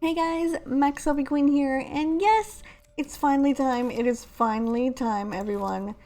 Hey guys, MaxLPQueen here, and yes, it's finally time. It is finally time, everyone.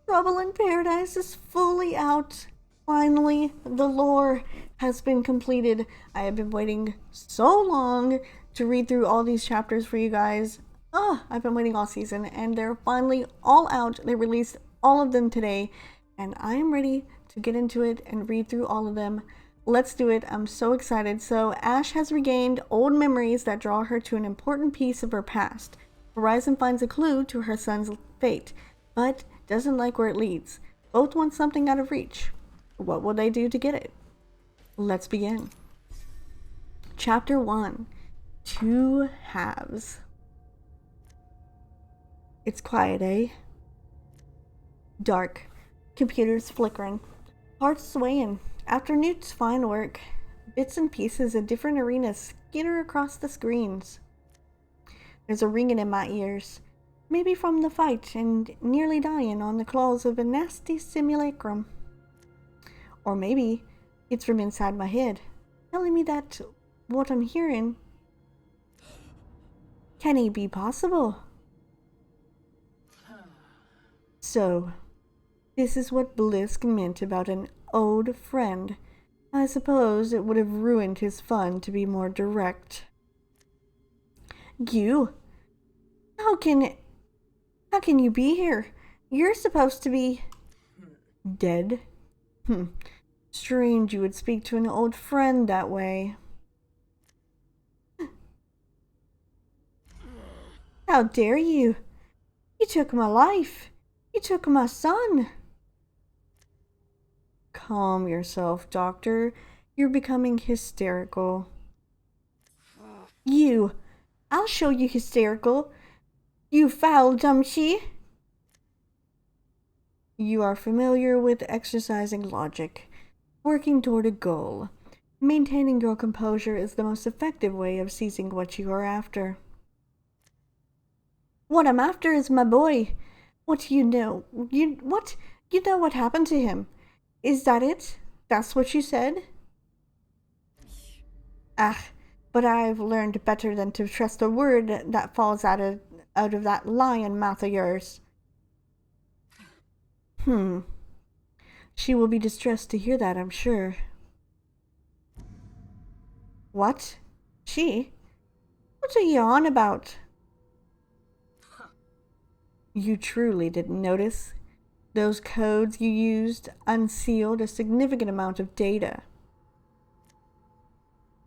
Trouble in Paradise is fully out. Finally, the lore has been completed. I have been waiting so long to read through all these chapters for you guys. I've been waiting all season, and they're finally all out. They released all of them today, and I am ready to get into it and read through all of them. Let's do it. I'm so excited. So, Ash has regained old memories that draw her to an important piece of her past. Horizon finds a clue to her son's fate, but doesn't like where it leads. Both want something out of reach. What will they do to get it? Let's begin. Chapter 1: Two Halves. It's quiet, eh? Dark. Computers flickering. Hearts swaying. After Newt's fine work, bits and pieces of different arenas skitter across the screens. There's a ringing in my ears. Maybe from the fight and nearly dying on the claws of a nasty simulacrum. Or maybe it's from inside my head, telling me that what I'm hearing can it be possible? So, this is what Blisk meant about an old friend. I suppose it would have ruined his fun to be more direct. You? How can you be here? You're supposed to be dead. Strange you would speak to an old friend that way. How dare you? You took my life. You took my son. Calm yourself, Doctor. You're becoming hysterical. You! I'll show you hysterical. You foul dumshy! You are familiar with exercising logic, working toward a goal. Maintaining your composure is the most effective way of seizing what you are after. What I'm after is my boy. What do you know? You know what happened to him? Is that it? That's what you said? But I've learned better than to trust a word that falls out of that lion mouth of yours. She will be distressed to hear that, I'm sure. What? She? What are you on about? You truly didn't notice? Those codes you used unsealed a significant amount of data.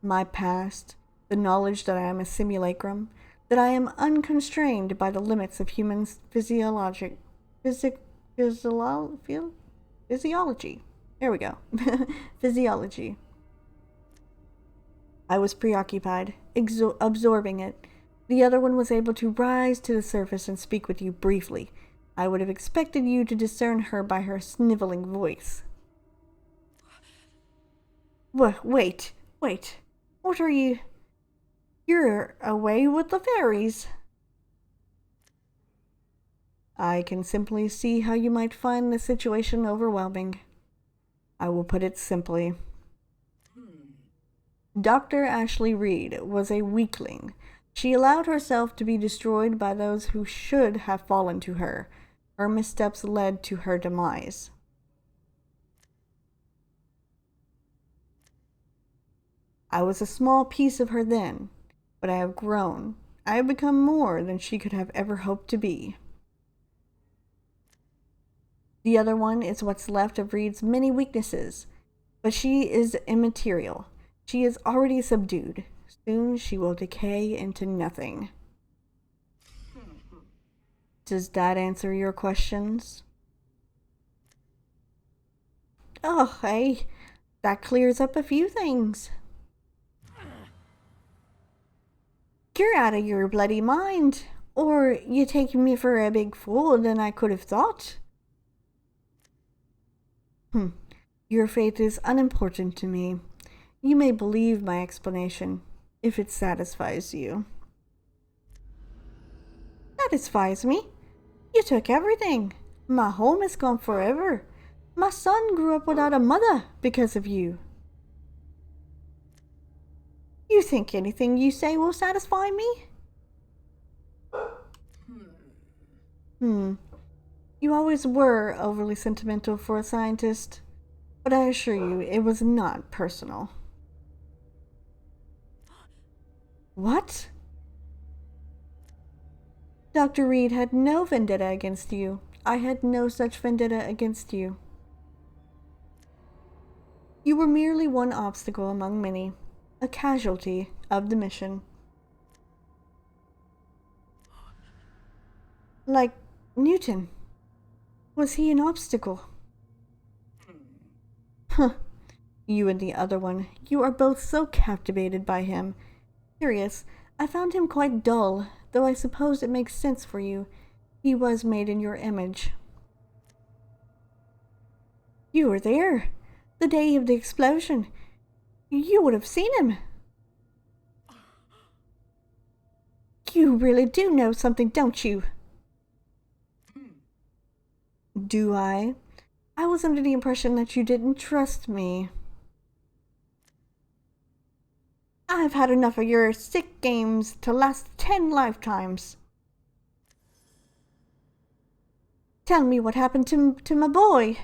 My past, the knowledge that I am a simulacrum, that I am unconstrained by the limits of human physiology. There we go. Physiology. I was preoccupied, absorbing it. The other one was able to rise to the surface and speak with you briefly. I would have expected you to discern her by her sniveling voice. Wait. What are you? You're away with the fairies. I can simply see how you might find the situation overwhelming. I will put it simply. Dr. Ashley Reed was a weakling. She allowed herself to be destroyed by those who should have fallen to her. Her missteps led to her demise. I was a small piece of her then, but I have grown. I have become more than she could have ever hoped to be. The other one is what's left of Reed's many weaknesses, but she is immaterial. She is already subdued. Soon she will decay into nothing. Does that answer your questions? Oh, hey, that clears up a few things. You're out of your bloody mind, or you take me for a big fool than I could have thought. Your faith is unimportant to me. You may believe my explanation, if it satisfies you. Satisfies me? You took everything. My home is gone forever. My son grew up without a mother because of you. You think anything you say will satisfy me? You always were overly sentimental for a scientist, but I assure you it was not personal. What? Dr. Reed had no vendetta against you. I had no such vendetta against you. You were merely one obstacle among many, a casualty of the mission. Like Newton. Was he an obstacle? Huh. You and the other one, you are both so captivated by him. Curious, I found him quite dull, though I suppose it makes sense for you. He was made in your image. You were there, the day of the explosion. You would have seen him. You really do know something, don't you? Do I? I was under the impression that you didn't trust me. I've had enough of your sick games to last 10 lifetimes. Tell me what happened to my boy.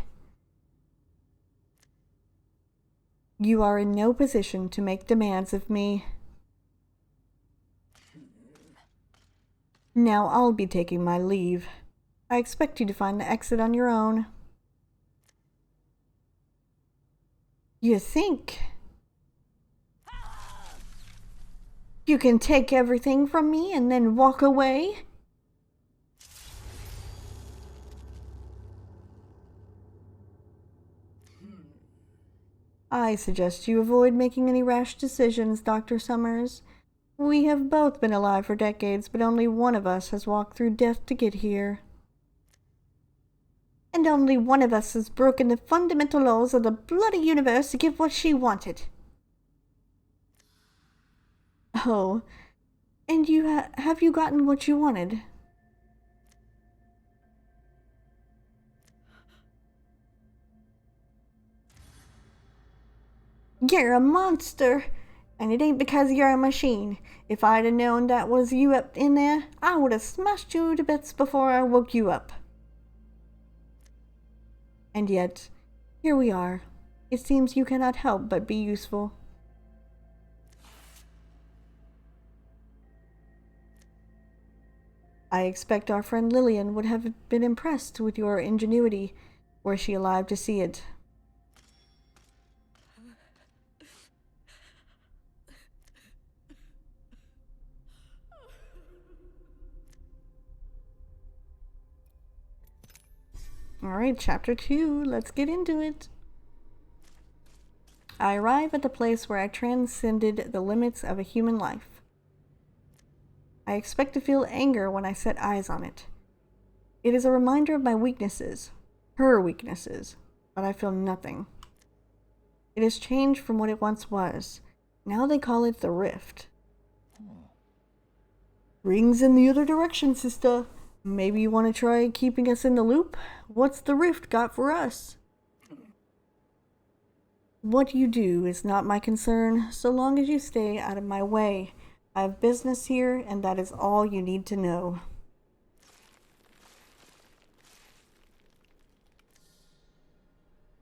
You are in no position to make demands of me. Now I'll be taking my leave. I expect you to find the exit on your own. You think you can take everything from me and then walk away? I suggest you avoid making any rash decisions, Dr. Summers. We have both been alive for decades, but only one of us has walked through death to get here. And only one of us has broken the fundamental laws of the bloody universe to get what she wanted. Oh, and you have you gotten what you wanted? You're a monster, and it ain't because you're a machine. If I'd have known that was you up in there, I would have smashed you to bits before I woke you up. And yet, here we are. It seems you cannot help but be useful. I expect our friend Lillian would have been impressed with your ingenuity, were she alive to see it. Alright, chapter 2, let's get into it. I arrive at the place where I transcended the limits of a human life. I expect to feel anger when I set eyes on it. It is a reminder of my weaknesses, her weaknesses, but I feel nothing. It has changed from what it once was. Now they call it the Rift. Rings in the other direction, sister. Maybe you want to try keeping us in the loop? What's the Rift got for us? What you do is not my concern, so long as you stay out of my way. I have business here, and that is all you need to know.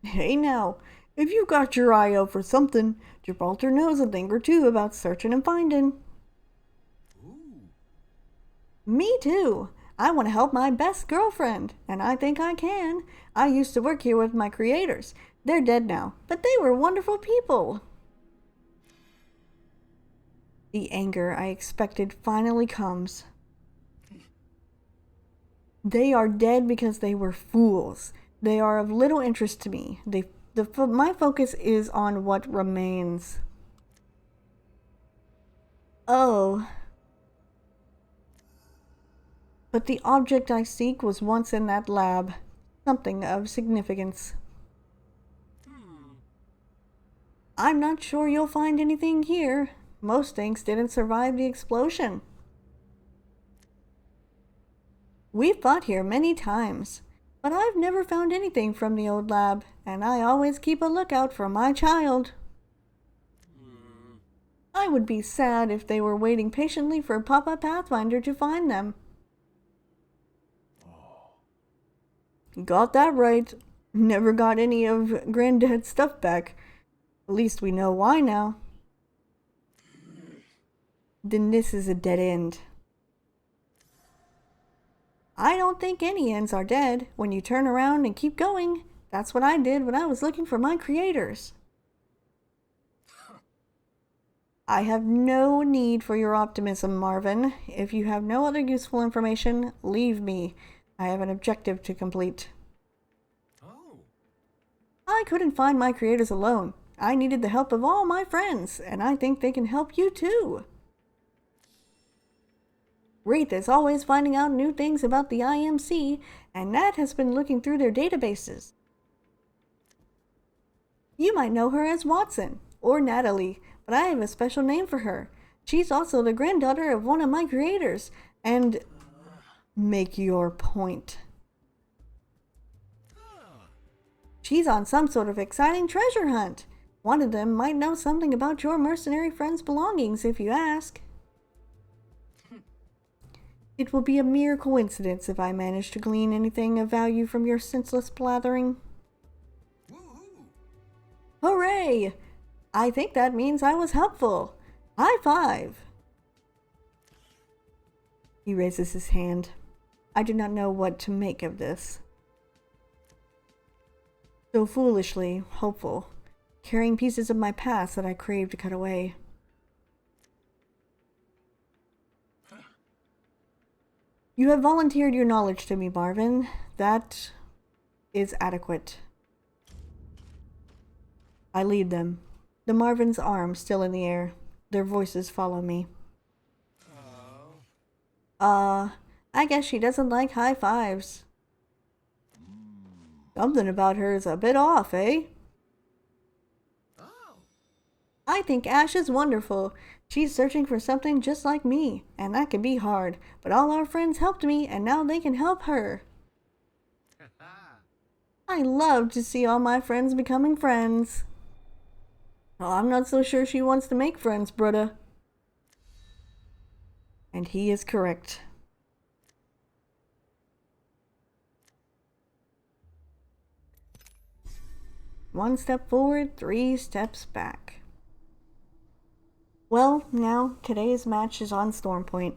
Hey now, if you've got your eye out for something, Gibraltar knows a thing or two about searching and finding. Ooh. Me too. I want to help my best girlfriend, and I think I can. I used to work here with my creators. They're dead now, but they were wonderful people. The anger I expected finally comes. They are dead because they were fools. They are of little interest to me. My focus is on what remains. Oh. But the object I seek was once in that lab. Something of significance. I'm not sure you'll find anything here. Most things didn't survive the explosion. We've fought here many times, but I've never found anything from the old lab, and I always keep a lookout for my child. I would be sad if they were waiting patiently for Papa Pathfinder to find them. Got that right. Never got any of Granddad's stuff back. At least we know why now. Then this is a dead end. I don't think any ends are dead when you turn around and keep going. That's what I did when I was looking for my creators. I have no need for your optimism, Marvin. If you have no other useful information, leave me. I have an objective to complete. Oh. I couldn't find my creators alone. I needed the help of all my friends, and I think they can help you too. Wraith is always finding out new things about the IMC, and Nat has been looking through their databases. You might know her as Watson, or Natalie, but I have a special name for her. She's also the granddaughter of one of my creators, and... Make your point. She's on some sort of exciting treasure hunt. One of them might know something about your mercenary friend's belongings if you ask. It will be a mere coincidence if I manage to glean anything of value from your senseless blathering. Woo-hoo. Hooray! I think that means I was helpful. High five! He raises his hand. I do not know what to make of this. So foolishly hopeful, carrying pieces of my past that I crave to cut away. You have volunteered your knowledge to me, Marvin. That is adequate. I lead them, the Marvin's arms still in the air. Their voices follow me. I guess she doesn't like high fives. Something about her is a bit off, eh? I think Ash is wonderful. She's searching for something just like me, and that can be hard. But all our friends helped me, and now they can help her. I love to see all my friends becoming friends. Oh, I'm not so sure she wants to make friends, brother. And he is correct. One step forward, 3 steps back. Well, now, today's match is on Stormpoint,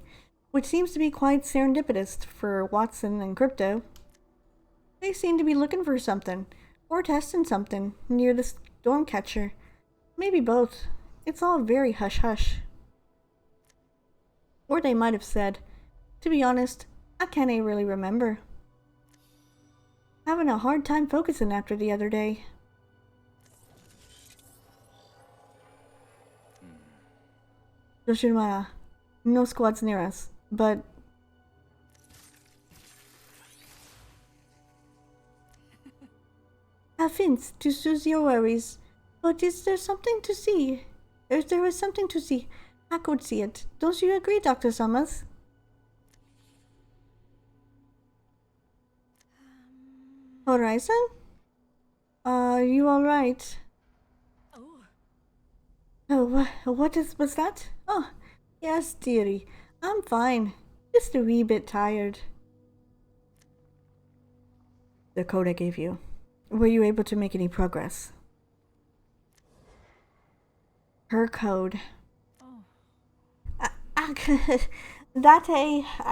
which seems to be quite serendipitous for Watson and Crypto. They seem to be looking for something, or testing something, near the Stormcatcher. Maybe both. It's all very hush-hush. Or they might have said, to be honest, I can't really remember. Having a hard time focusing after the other day. Yoshimura, no squads near us, but... Offense to soothe your worries, but is there something to see? If there is something to see, I could see it. Don't you agree, Dr. Summers? Horizon? Are you alright? Oh, was that? Oh, yes, dearie. I'm fine. Just a wee bit tired. The code I gave you. Were you able to make any progress? Her code. Oh. I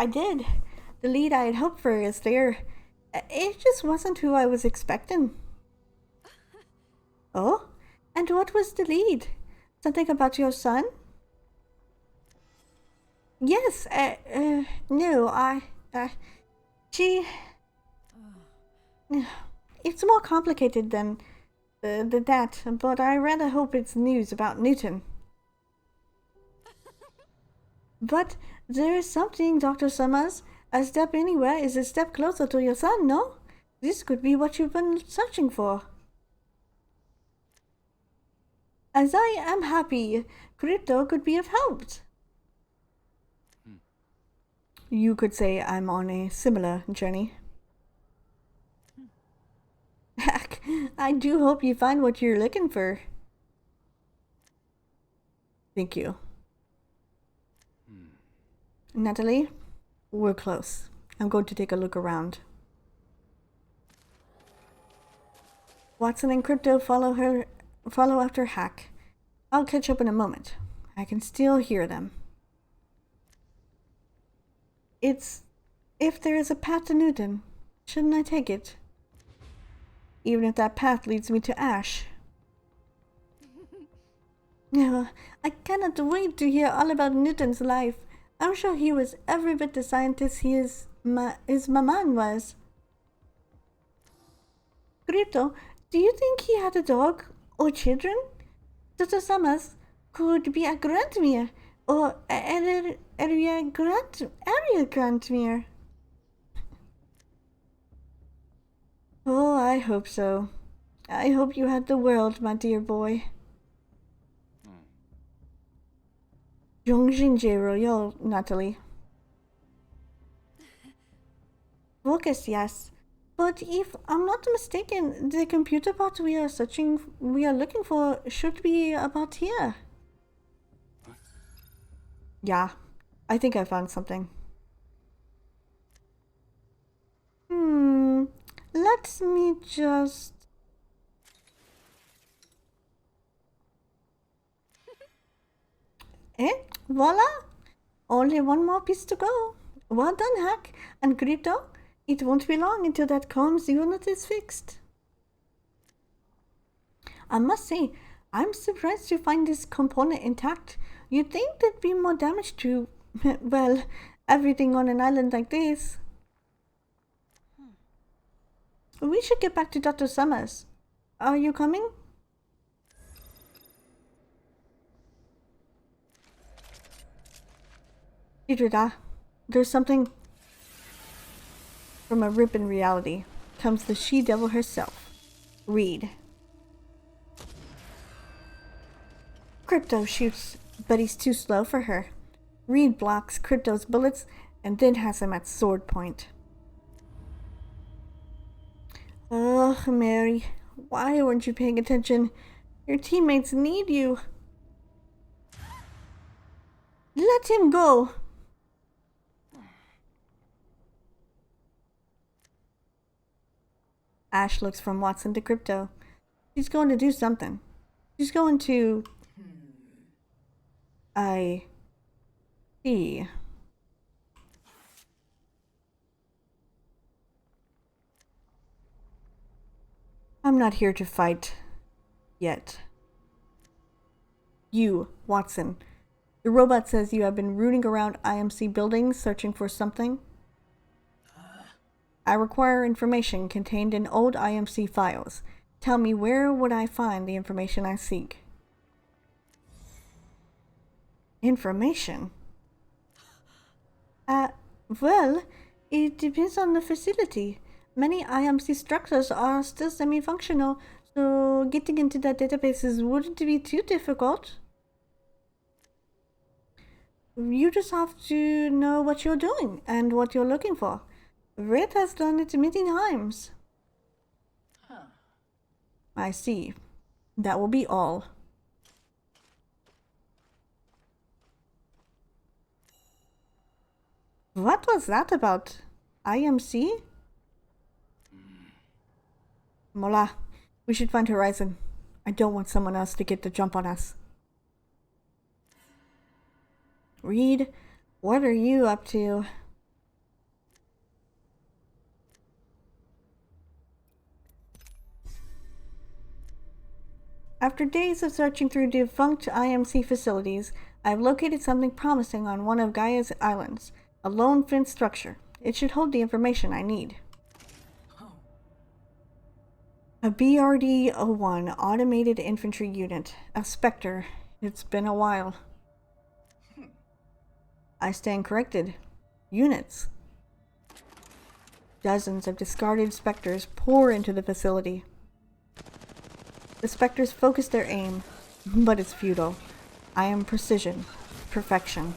did. The lead I had hoped for is there. It just wasn't who I was expecting. Oh? And what was the lead? Something about your son? Yes, no, she... It's more complicated than that, but I rather hope it's news about Newton. But there is something, Dr. Summers. A step anywhere is a step closer to your son, no? This could be what you've been searching for. As I am happy, Crypto could be of help. You could say I'm on a similar journey. I do hope you find what you're looking for. Thank you. Natalie, we're close. I'm going to take a look around. Watson and Crypto follow after Hack. I'll catch up in a moment. I can still hear them. If there is a path to Newton, shouldn't I take it? Even if that path leads me to Ash. No, I cannot wait to hear all about Newton's life. I'm sure he was every bit the scientist his maman was. Crypto, do you think he had a dog or children? Dr. Summers could be a Grantmere or area Grantmere. Oh, I hope so. I hope you had the world, my dear boy. Jongjinjiro, yo, Natalie. Focus, yes. But if I'm not mistaken, the computer part we are looking for should be about here. Yeah, I think I found something. Let me just... Voila! Only one more piece to go. Well done, Hack. And Crypto, it won't be long until that comms unit is fixed. I must say, I'm surprised to find this component intact. You'd think there'd be more damage to, well, everything on an island like this. We should get back to Dr. Summers. Are you coming? Idrida, there's something... From a rip in reality comes the she-devil herself. Reed. Crypto shoots, but he's too slow for her. Reed blocks Crypto's bullets and then has him at sword point. Oh, Mary, why weren't you paying attention? Your teammates need you. Let him go. Ash looks from Watson to Crypto. She's going to do something. She's going to... I see. I'm not here to fight yet. You, Watson. The robot says you have been rooting around IMC buildings searching for something. I require information contained in old IMC files. Tell me, where would I find the information I seek? Information? Well, it depends on the facility. Many IMC structures are still semi-functional, so getting into their databases wouldn't be too difficult. You just have to know what you're doing and what you're looking for. Red has done it many times. I see. That will be all. What was that about? IMC? Mola, we should find Horizon. I don't want someone else to get the jump on us. Reed, what are you up to? After days of searching through defunct IMC facilities, I've located something promising on one of Gaia's islands. A lone fence structure. It should hold the information I need. A BRD-01 automated infantry unit. A Spectre. It's been a while. I stand corrected. Units. Dozens of discarded Spectres pour into the facility. The Spectres focus their aim, but it's futile. I am precision. Perfection.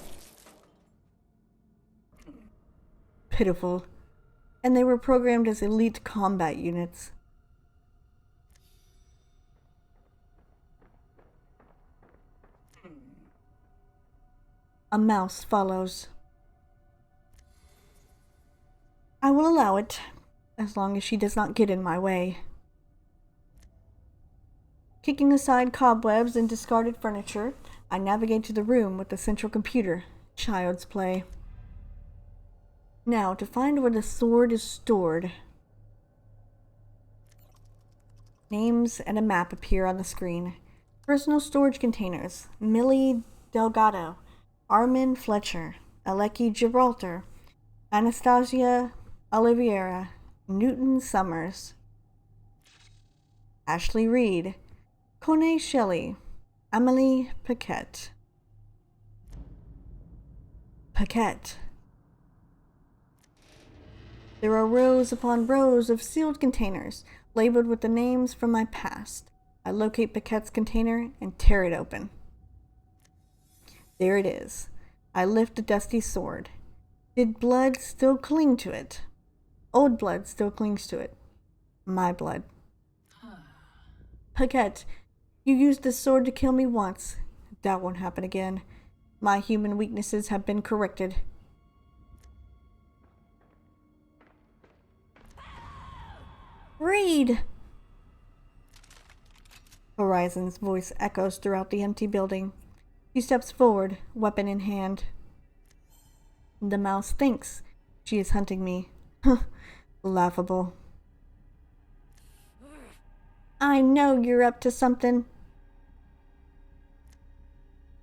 Pitiful. And they were programmed as elite combat units. A mouse follows. I will allow it, as long as she does not get in my way. Kicking aside cobwebs and discarded furniture, I navigate to the room with the central computer. Child's play. Now, to find where the sword is stored. Names and a map appear on the screen. Personal storage containers. Millie Delgado, Armin Fletcher, Aleki Gibraltar, Anastasia Oliveira, Newton Summers, Ashley Reed, Kone Shelley, Emily Paquette. Paquette. There are rows upon rows of sealed containers, labeled with the names from my past. I locate Paquette's container and tear it open. There it is. I lift the dusty sword. Did blood still cling to it? Old blood still clings to it. My blood. Paquette, you used this sword to kill me once. That won't happen again. My human weaknesses have been corrected. Read! Horizon's voice echoes throughout the empty building. She steps forward, weapon in hand. The mouse thinks she is hunting me. Laughable. I know you're up to something.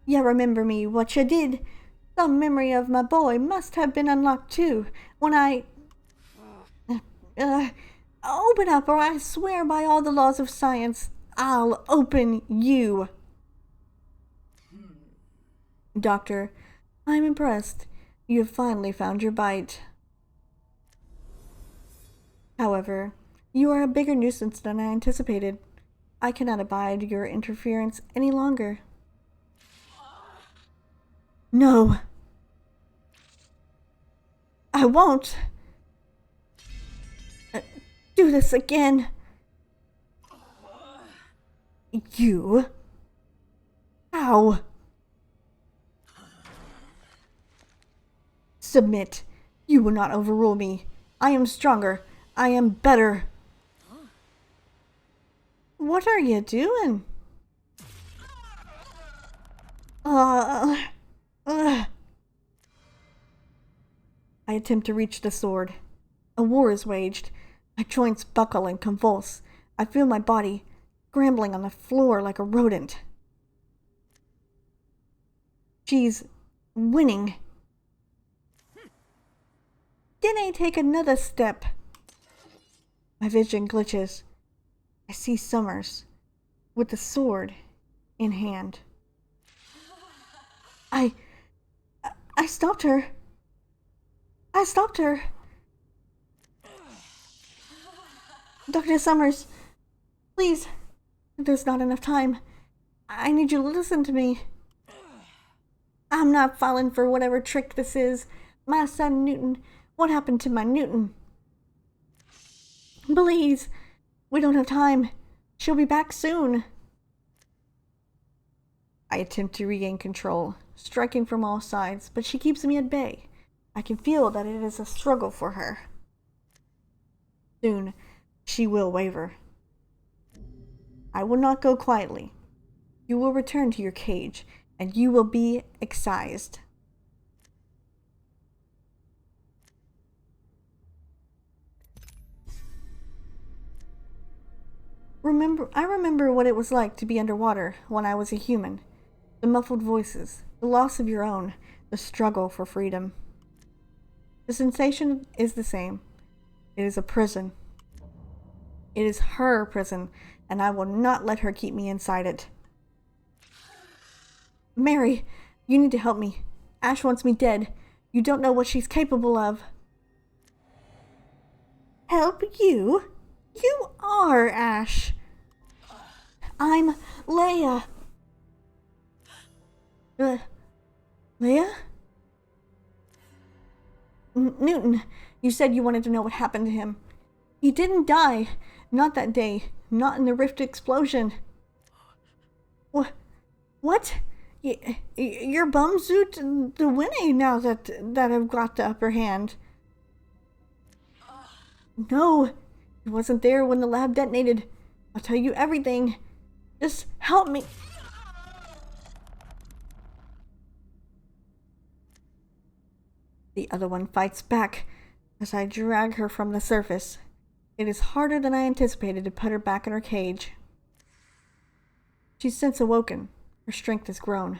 Ya remember me, what you did. Some memory of my boy must have been unlocked too, when I... open up, or I swear by all the laws of science, I'll open you. Doctor, I'm impressed. You have finally found your bite. However, you are a bigger nuisance than I anticipated. I cannot abide your interference any longer. No. I won't. Do this again. You? How? Submit. You will not overrule me. I am stronger. I am better. What are you doing? I attempt to reach the sword. A war is waged. My joints buckle and convulse. I feel my body scrambling on the floor like a rodent. She's winning. Then I take another step. My vision glitches. I see Summers with the sword in hand. I stopped her. I stopped her. Dr. Summers, please. There's not enough time. I need you to listen to me. I'm not falling for whatever trick this is. My son Newton. What happened to my Newton? Please. We don't have time. She'll be back soon. I attempt to regain control, striking from all sides, but she keeps me at bay. I can feel that it is a struggle for her. Soon, she will waver. I will not go quietly. You will return to your cage, and you will be excised. I remember what it was like to be underwater when I was a human. The muffled voices, the loss of your own, the struggle for freedom. The sensation is the same. It is a prison. It is her prison, and I will not let her keep me inside it. Mary, you need to help me. Ash wants me dead. You don't know what she's capable of. Help you? You are Ash. I'm Leia. Leia? Newton, you said you wanted to know what happened to him. He didn't die. Not that day. Not in the rift explosion. What? Your bum suit the winning now that I've got the upper hand. No, he wasn't there when the lab detonated. I'll tell you everything. Just help me. The other one fights back as I drag her from the surface. It is harder than I anticipated to put her back in her cage. She's since awoken. Her strength has grown.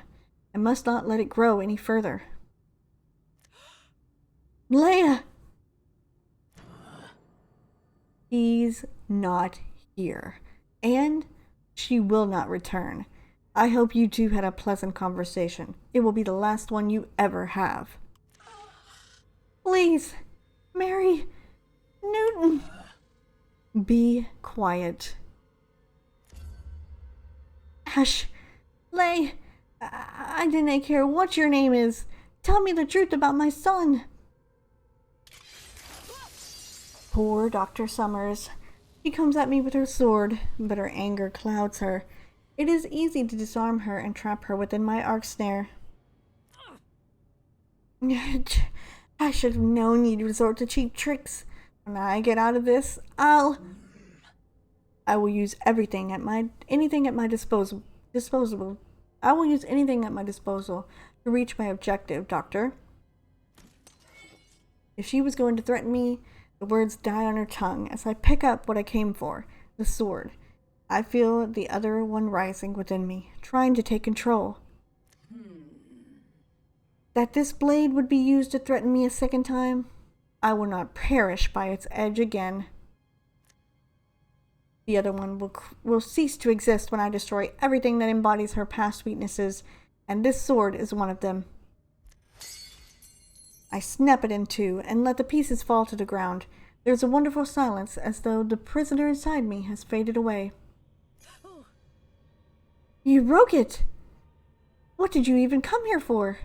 I must not let it grow any further. Leia! He's not here. And she will not return. I hope you two had a pleasant conversation. It will be the last one you ever have. Please, Mary Newton. Be quiet. Ash, Lay, I didn't care what your name is. Tell me the truth about my son. Poor Dr. Summers. She comes at me with her sword, but her anger clouds her. It is easy to disarm her and trap her within my arc snare. I should have known you'd resort to cheap tricks. When I get out of this, I will use anything at my disposal. I will use anything at my disposal to reach my objective, Doctor. If she was going to threaten me, the words die on her tongue as I pick up what I came for, the sword. I feel the other one rising within me, trying to take control. That this blade would be used to threaten me a second time, I will not perish by its edge again. The other one will cease to exist when I destroy everything that embodies her past weaknesses, and this sword is one of them. I snap it in two and let the pieces fall to the ground. There's a wonderful silence, as though the prisoner inside me has faded away. You broke it! What did you even come here for?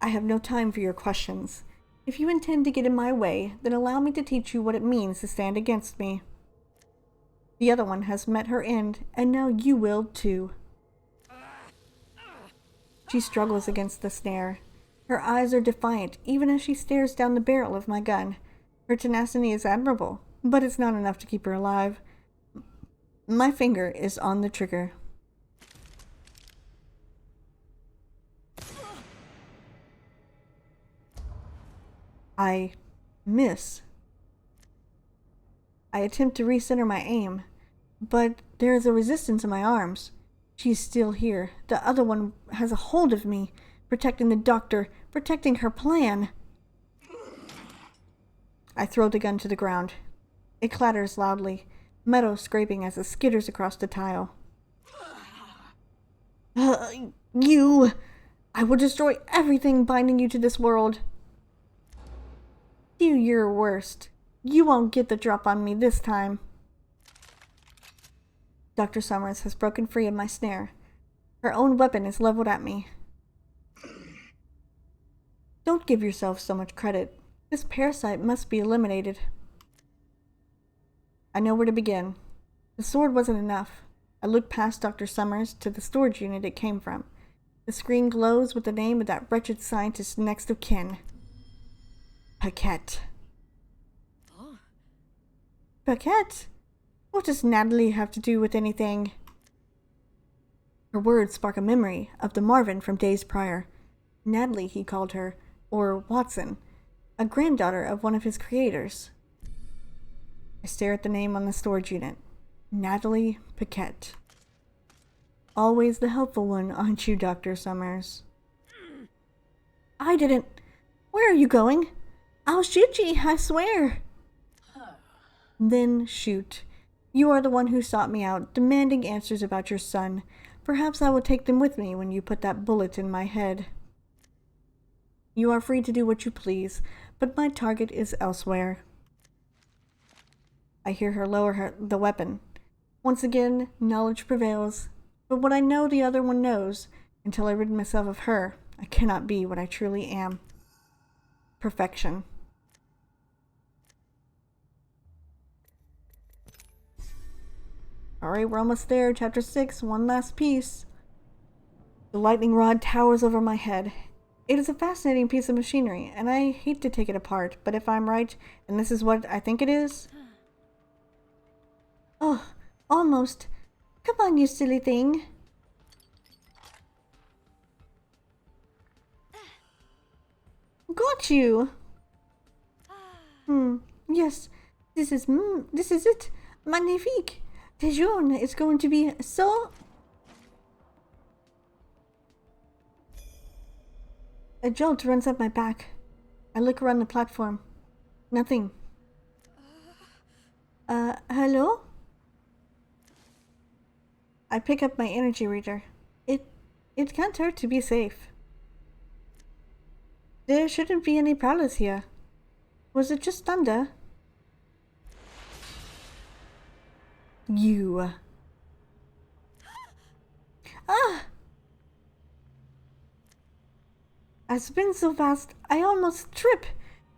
I have no time for your questions. If you intend to get in my way, then allow me to teach you what it means to stand against me. The other one has met her end, and now you will too. She struggles against the snare. Her eyes are defiant, even as she stares down the barrel of my gun. Her tenacity is admirable, but it's not enough to keep her alive. My finger is on the trigger. I miss. I attempt to recenter my aim, but there is a resistance in my arms. She's still here. The other one has a hold of me, protecting the doctor, protecting her plan. I throw the gun to the ground. It clatters loudly, metal scraping as it skitters across the tile. You! I will destroy everything binding you to this world. Do your worst. You won't get the drop on me this time. Dr. Summers has broken free of my snare. Her own weapon is leveled at me. Don't give yourself so much credit. This parasite must be eliminated. I know where to begin. The sword wasn't enough. I look past Dr. Summers to the storage unit it came from. The screen glows with the name of that wretched scientist's next of kin. Paquette. Paquette? What does Natalie have to do with anything? Her words spark a memory of the Marvin from days prior. Natalie, he called her, or Watson, a granddaughter of one of his creators. I stare at the name on the storage unit. Natalie Paquette. Always the helpful one, aren't you, Dr. Summers? I didn't. Where are you going? I'll shoot ye, I swear. Then shoot. You are the one who sought me out, demanding answers about your son. Perhaps I will take them with me when you put that bullet in my head. You are free to do what you please, but my target is elsewhere. I hear her lower the weapon. Once again, knowledge prevails, but what I know the other one knows, until I rid myself of her, I cannot be what I truly am. Perfection. Alright, we're almost there. Chapter 6, one last piece. The lightning rod towers over my head. It is a fascinating piece of machinery, and I hate to take it apart, but if I'm right, and this is what I think it is... Oh, almost. Come on, you silly thing. Got you! Yes, this is it. Magnifique. Dijon is going to be so... A jolt runs up my back. I look around the platform. Nothing. Hello? I pick up my energy reader. It can't hurt to be safe. There shouldn't be any prowlers here. Was it just thunder? You. Ah! I spin so fast, I almost trip.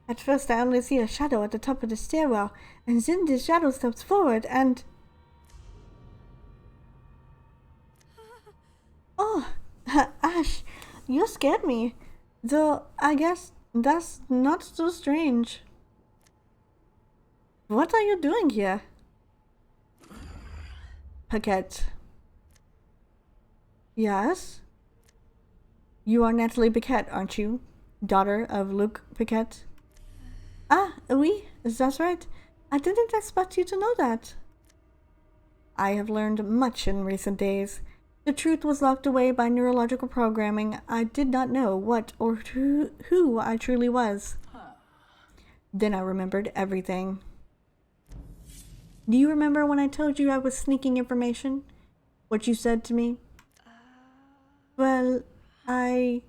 At first I only see a shadow at the top of the stairwell, and then the shadow steps forward and... Oh, Ash, you scared me. Though, I guess that's not so strange. What are you doing here? Paquette. Yes? You are Natalie Paquette, aren't you? Daughter of Luc Paquette? Ah, oui, that's right. I didn't expect you to know that. I have learned much in recent days. The truth was locked away by neurological programming. I did not know what or who I truly was. Then I remembered everything. Do you remember when I told you I was sneaking information? What you said to me? Well, I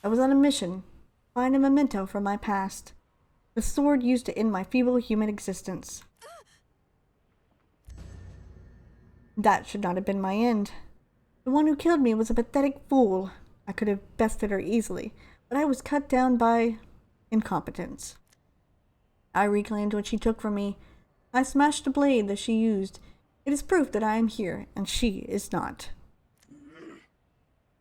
was on a mission. Find a memento from my past. The sword used to end my feeble human existence. That should not have been my end. The one who killed me was a pathetic fool. I could have bested her easily, but I was cut down by incompetence. I reclaimed what she took from me. I smashed the blade that she used. It is proof that I am here, and she is not.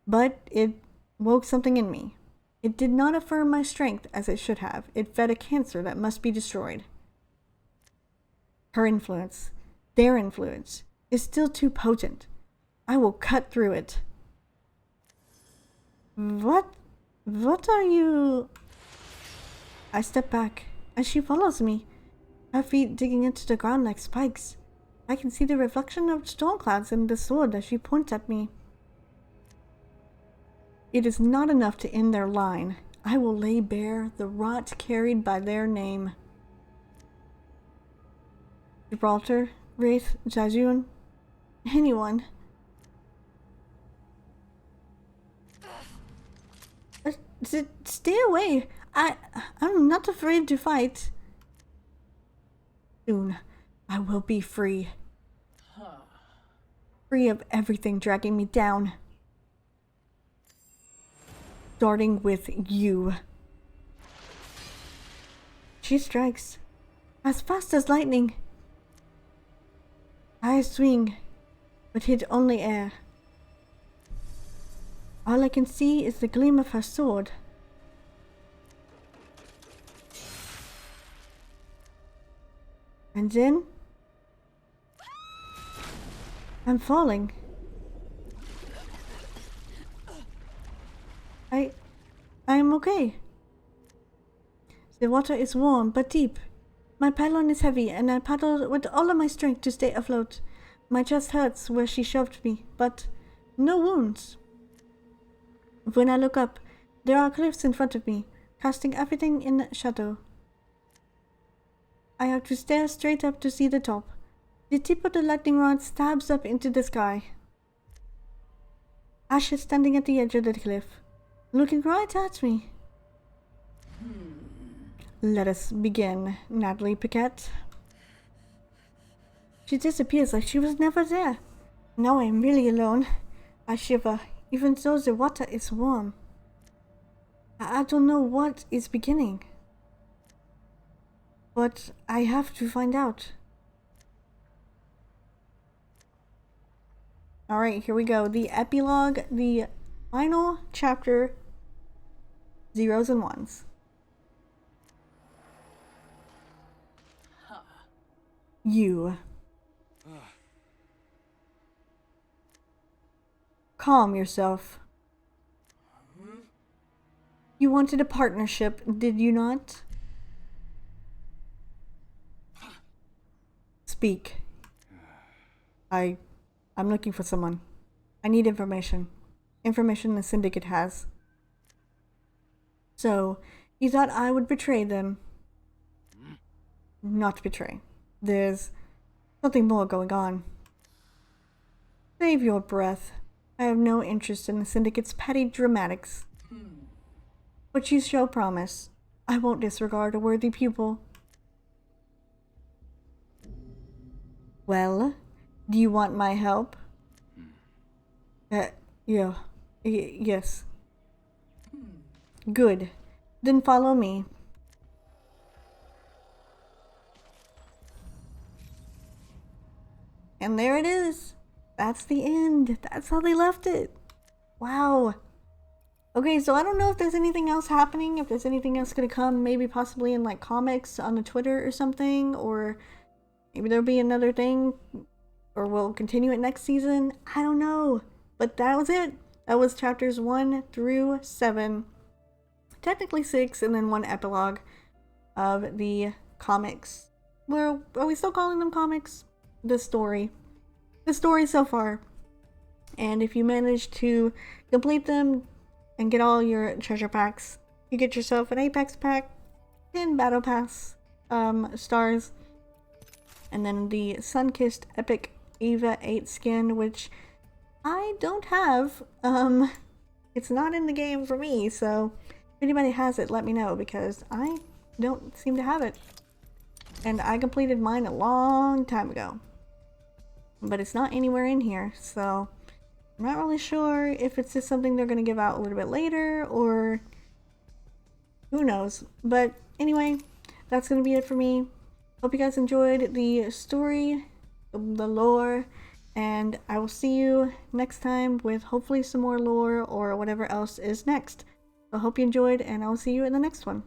But it woke something in me. It did not affirm my strength as it should have. It fed a cancer that must be destroyed. Her influence, their influence, is still too potent. I will cut through it. What are you... I step back, and she follows me, her feet digging into the ground like spikes. I can see the reflection of storm clouds in the sword as she points at me. It is not enough to end their line. I will lay bare the rot carried by their name. Gibraltar, Wraith, Jajun, anyone. Stay away. I'm not afraid to fight. Soon, I will be free. Free of everything dragging me down. Starting with you. She strikes. As fast as lightning. I swing, but hit only air. All I can see is the gleam of her sword. And then... I'm falling. I'm okay. The water is warm but deep. My paddle is heavy and I paddle with all of my strength to stay afloat. My chest hurts where she shoved me, but no wounds. When I look up, there are cliffs in front of me, casting everything in shadow. I have to stare straight up to see the top. The tip of the lightning rod stabs up into the sky. Ash is standing at the edge of the cliff, looking right at me. Let us begin, Natalie Paquette. She disappears like she was never there. Now I am really alone. I shiver, even though the water is warm. I don't know what is beginning. But I have to find out. All right, here we go. The epilogue, the final chapter, zeros and ones. You. Calm yourself. You wanted a partnership, did you not? Speak. I'm looking for someone. I need information. Information the Syndicate has. So, you thought I would betray them? Not betray. There's something more going on. Save your breath. I have no interest in the Syndicate's petty dramatics. But you shall promise, I won't disregard a worthy pupil. Well, do you want my help? Yeah. Yes. Good. Then follow me. And there it is. That's the end. That's how they left it. Wow. Okay, so I don't know if there's anything else happening, if there's anything else gonna come, maybe possibly in like comics on the Twitter or something, or maybe there'll be another thing, or we'll continue it next season. I don't know. But that was it. That was chapters 1 through 7. Technically 6, and then one epilogue of the comics. Are we still calling them comics? The story so far. And if you manage to complete them and get all your treasure packs, you get yourself an Apex pack, 10 battle pass stars, and then the Sun-Kissed Epic Eva 8 skin, which I don't have. It's not in the game for me, so if anybody has it, let me know, because I don't seem to have it. And I completed mine a long time ago. But it's not anywhere in here, so I'm not really sure if it's just something they're going to give out a little bit later, or who knows. But anyway, that's going to be it for me. Hope you guys enjoyed the story, the lore, and I will see you next time with hopefully some more lore or whatever else is next. I hope you enjoyed, and I will see you in the next one.